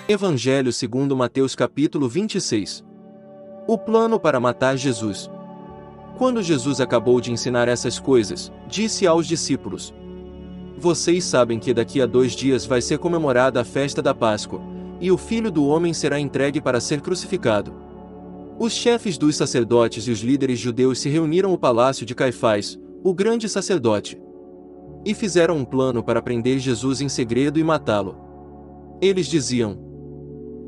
Evangelho segundo Mateus capítulo 26. O plano para matar Jesus. Quando Jesus acabou de ensinar essas coisas, disse aos discípulos: Vocês sabem que daqui a 2 dias vai ser comemorada a festa da Páscoa, e o Filho do Homem será entregue para ser crucificado. Os chefes dos sacerdotes e os líderes judeus se reuniram no palácio de Caifás, o grande sacerdote, e fizeram um plano para prender Jesus em segredo e matá-lo. Eles diziam: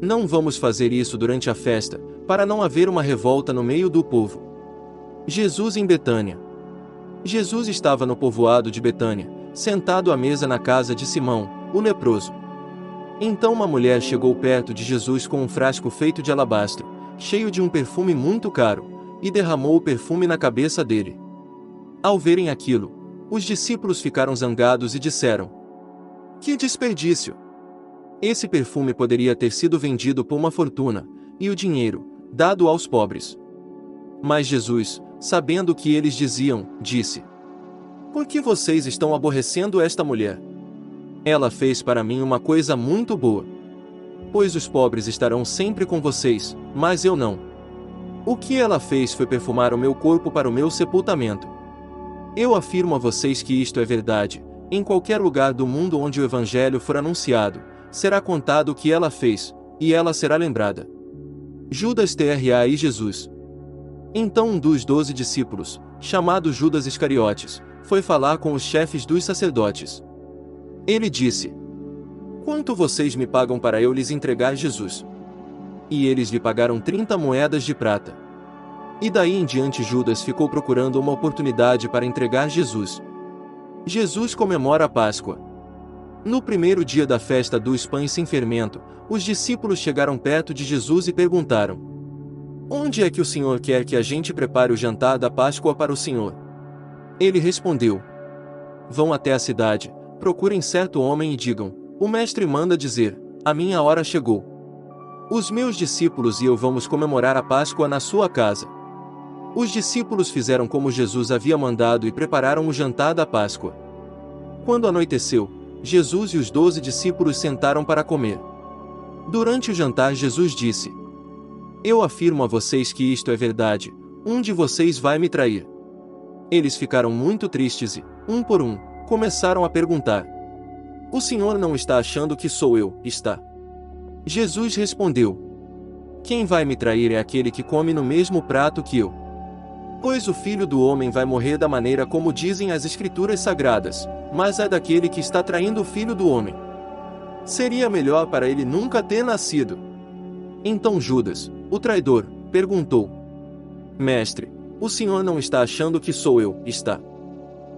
Não vamos fazer isso durante a festa, para não haver uma revolta no meio do povo. Jesus em Betânia. Jesus estava no povoado de Betânia, sentado à mesa na casa de Simão, o leproso. Então uma mulher chegou perto de Jesus com um frasco feito de alabastro, cheio de um perfume muito caro, e derramou o perfume na cabeça dele. Ao verem aquilo, os discípulos ficaram zangados e disseram: Que desperdício! Esse perfume poderia ter sido vendido por uma fortuna, e o dinheiro, dado aos pobres. Mas Jesus, sabendo o que eles diziam, disse: Por que vocês estão aborrecendo esta mulher? Ela fez para mim uma coisa muito boa. Pois os pobres estarão sempre com vocês, mas eu não. O que ela fez foi perfumar o meu corpo para o meu sepultamento. Eu afirmo a vocês que isto é verdade. Em qualquer lugar do mundo onde o Evangelho for anunciado, será contado o que ela fez, e ela será lembrada. Judas Tra e Jesus. Então um dos 12 discípulos, chamado Judas Iscariotes, foi falar com os chefes dos sacerdotes. Ele disse: Quanto vocês me pagam para eu lhes entregar Jesus? E eles lhe pagaram 30 moedas de prata. E daí em diante Judas ficou procurando uma oportunidade para entregar Jesus. Jesus comemora a Páscoa. No primeiro dia da festa dos pães sem fermento, os discípulos chegaram perto de Jesus e perguntaram: Onde é que o Senhor quer que a gente prepare o jantar da Páscoa para o Senhor? Ele respondeu: Vão até a cidade, procurem certo homem e digam: O mestre manda dizer, a minha hora chegou. Os meus discípulos e eu vamos comemorar a Páscoa na sua casa. Os discípulos fizeram como Jesus havia mandado e prepararam o jantar da Páscoa. Quando anoiteceu, Jesus e os 12 discípulos sentaram para comer. Durante o jantar Jesus disse: Eu afirmo a vocês que isto é verdade, um de vocês vai me trair. Eles ficaram muito tristes e, um por um, começaram a perguntar: O Senhor não está achando que sou eu, está? Jesus respondeu: Quem vai me trair é aquele que come no mesmo prato que eu. Pois o Filho do Homem vai morrer da maneira como dizem as Escrituras Sagradas, mas é daquele que está traindo o Filho do Homem. Seria melhor para ele nunca ter nascido. Então Judas, o traidor, perguntou: Mestre, o Senhor não está achando que sou eu, está?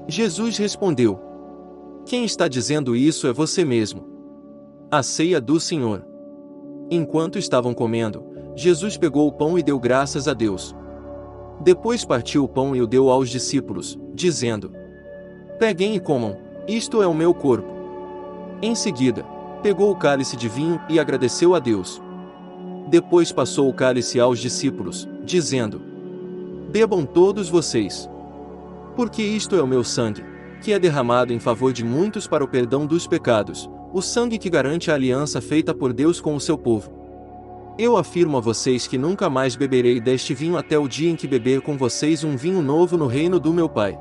Jesus respondeu: Quem está dizendo isso é você mesmo. A ceia do Senhor. Enquanto estavam comendo, Jesus pegou o pão e deu graças a Deus. Depois partiu o pão e o deu aos discípulos, dizendo: Peguem e comam, isto é o meu corpo. Em seguida, pegou o cálice de vinho e agradeceu a Deus. Depois passou o cálice aos discípulos, dizendo: Bebam todos vocês. Porque isto é o meu sangue, que é derramado em favor de muitos para o perdão dos pecados, o sangue que garante a aliança feita por Deus com o seu povo. Eu afirmo a vocês que nunca mais beberei deste vinho até o dia em que beber com vocês um vinho novo no reino do meu Pai.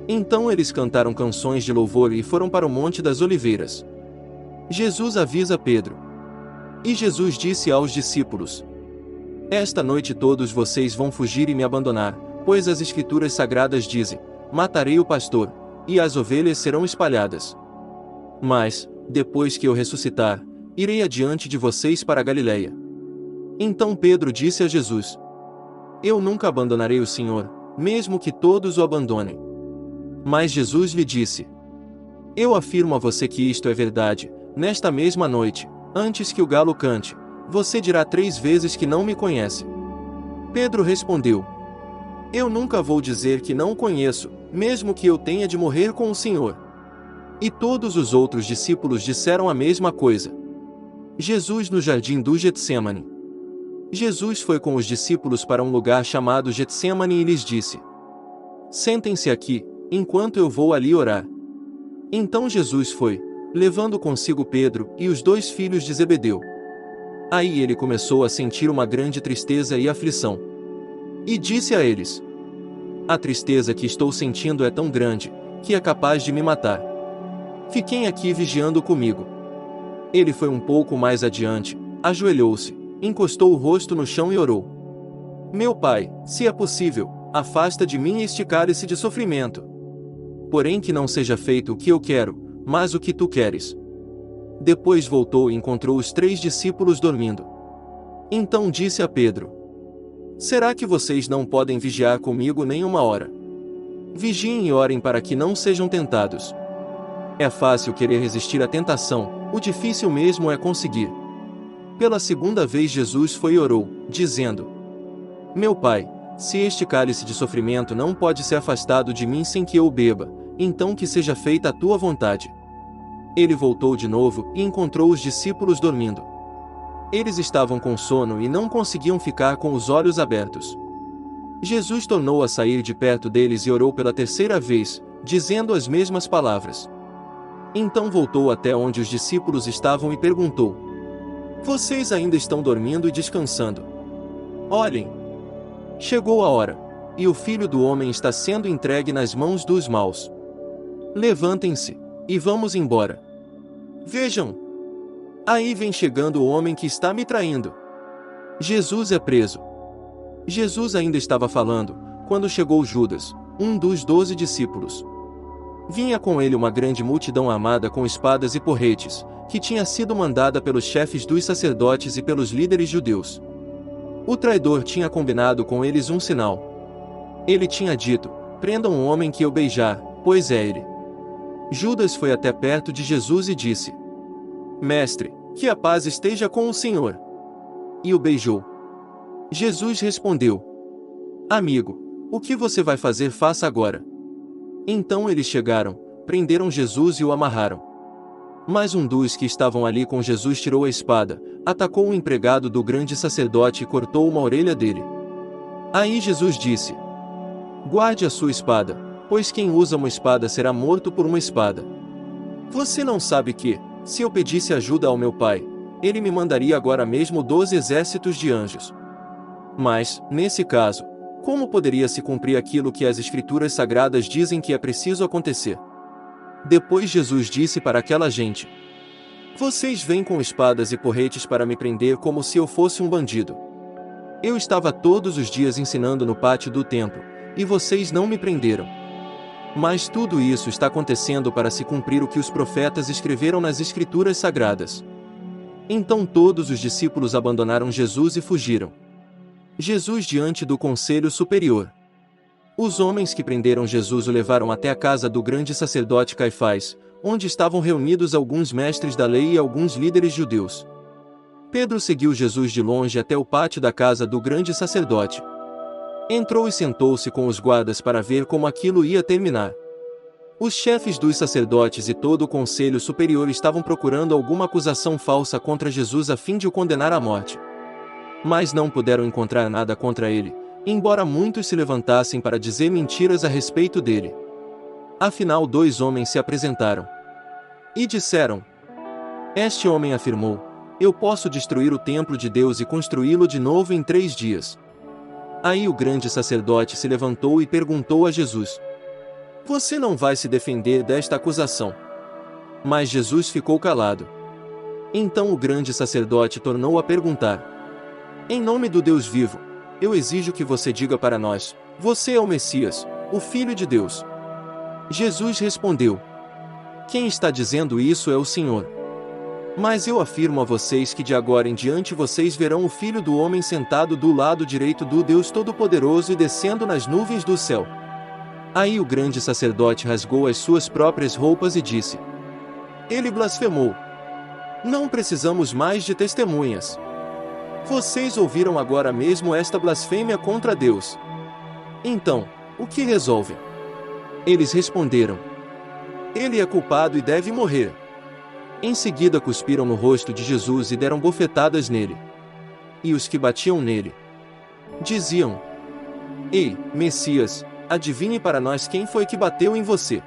Então eles cantaram canções de louvor e foram para o Monte das Oliveiras. Jesus avisa Pedro. E Jesus disse aos discípulos: Esta noite todos vocês vão fugir e me abandonar, pois as Escrituras Sagradas dizem: Matarei o pastor, e as ovelhas serão espalhadas. Mas, depois que eu ressuscitar, irei adiante de vocês para a Galileia. Então Pedro disse a Jesus: Eu nunca abandonarei o Senhor, mesmo que todos o abandonem. Mas Jesus lhe disse: Eu afirmo a você que isto é verdade, nesta mesma noite, antes que o galo cante, você dirá 3 vezes que não me conhece. Pedro respondeu: Eu nunca vou dizer que não o conheço, mesmo que eu tenha de morrer com o Senhor. E todos os outros discípulos disseram a mesma coisa. Jesus no jardim do Getsêmani. Jesus foi com os discípulos para um lugar chamado Getsêmani e lhes disse: Sentem-se aqui, enquanto eu vou ali orar. Então Jesus foi, levando consigo Pedro e os 2 filhos de Zebedeu. Aí ele começou a sentir uma grande tristeza e aflição. E disse a eles: a tristeza que estou sentindo é tão grande, que é capaz de me matar. Fiquem aqui vigiando comigo. Ele foi um pouco mais adiante, ajoelhou-se, encostou o rosto no chão e orou: meu Pai, se é possível, afasta de mim este cálice de sofrimento. Porém que não seja feito o que eu quero, mas o que tu queres. Depois voltou e encontrou os 3 discípulos dormindo. Então disse a Pedro: será que vocês não podem vigiar comigo nem uma hora? Vigiem e orem para que não sejam tentados. É fácil querer resistir à tentação, o difícil mesmo é conseguir. Pela segunda vez Jesus foi e orou, dizendo: meu Pai, se este cálice de sofrimento não pode ser afastado de mim sem que eu o beba, então que seja feita a tua vontade. Ele voltou de novo e encontrou os discípulos dormindo. Eles estavam com sono e não conseguiam ficar com os olhos abertos. Jesus tornou a sair de perto deles e orou pela terceira vez, dizendo as mesmas palavras. Então voltou até onde os discípulos estavam e perguntou: vocês ainda estão dormindo e descansando? Olhem! Chegou a hora, e o Filho do Homem está sendo entregue nas mãos dos maus. Levantem-se, e vamos embora. Vejam! Aí vem chegando o homem que está me traindo. Jesus é preso. Jesus ainda estava falando, quando chegou Judas, um dos 12 discípulos. Vinha com ele uma grande multidão armada com espadas e porretes, que tinha sido mandada pelos chefes dos sacerdotes e pelos líderes judeus. O traidor tinha combinado com eles um sinal. Ele tinha dito: prendam um homem que eu beijar, pois é ele. Judas foi até perto de Jesus e disse: mestre, que a paz esteja com o Senhor. E o beijou. Jesus respondeu: amigo, o que você vai fazer, faça agora. Então eles chegaram, prenderam Jesus e o amarraram. Mas um dos que estavam ali com Jesus tirou a espada, atacou um empregado do grande sacerdote e cortou uma orelha dele. Aí Jesus disse: guarde a sua espada, pois quem usa uma espada será morto por uma espada. Você não sabe que, se eu pedisse ajuda ao meu Pai, ele me mandaria agora mesmo 12 exércitos de anjos. Mas, nesse caso, como poderia se cumprir aquilo que as Escrituras Sagradas dizem que é preciso acontecer? Depois Jesus disse para aquela gente: vocês vêm com espadas e porretes para me prender como se eu fosse um bandido. Eu estava todos os dias ensinando no pátio do templo, e vocês não me prenderam. Mas tudo isso está acontecendo para se cumprir o que os profetas escreveram nas Escrituras Sagradas. Então todos os discípulos abandonaram Jesus e fugiram. Jesus diante do Conselho Superior. Os homens que prenderam Jesus o levaram até a casa do grande sacerdote Caifás, onde estavam reunidos alguns mestres da lei e alguns líderes judeus. Pedro seguiu Jesus de longe até o pátio da casa do grande sacerdote. Entrou e sentou-se com os guardas para ver como aquilo ia terminar. Os chefes dos sacerdotes e todo o conselho superior estavam procurando alguma acusação falsa contra Jesus a fim de o condenar à morte. Mas não puderam encontrar nada contra ele, embora muitos se levantassem para dizer mentiras a respeito dele. Afinal 2 homens se apresentaram e disseram: este homem afirmou: eu posso destruir o templo de Deus e construí-lo de novo em 3 dias. Aí o grande sacerdote se levantou e perguntou a Jesus: você não vai se defender desta acusação? Mas Jesus ficou calado. Então o grande sacerdote tornou a perguntar: em nome do Deus vivo, eu exijo que você diga para nós: você é o Messias, o Filho de Deus. Jesus respondeu: quem está dizendo isso é o Senhor. Mas eu afirmo a vocês que de agora em diante vocês verão o Filho do Homem sentado do lado direito do Deus Todo-Poderoso e descendo nas nuvens do céu. Aí o grande sacerdote rasgou as suas próprias roupas e disse: ele blasfemou. Não precisamos mais de testemunhas. Vocês ouviram agora mesmo esta blasfêmia contra Deus. Então, o que resolvem? Eles responderam: ele é culpado e deve morrer. Em seguida cuspiram no rosto de Jesus e deram bofetadas nele. E os que batiam nele diziam: ei, Messias, adivinhe para nós quem foi que bateu em você.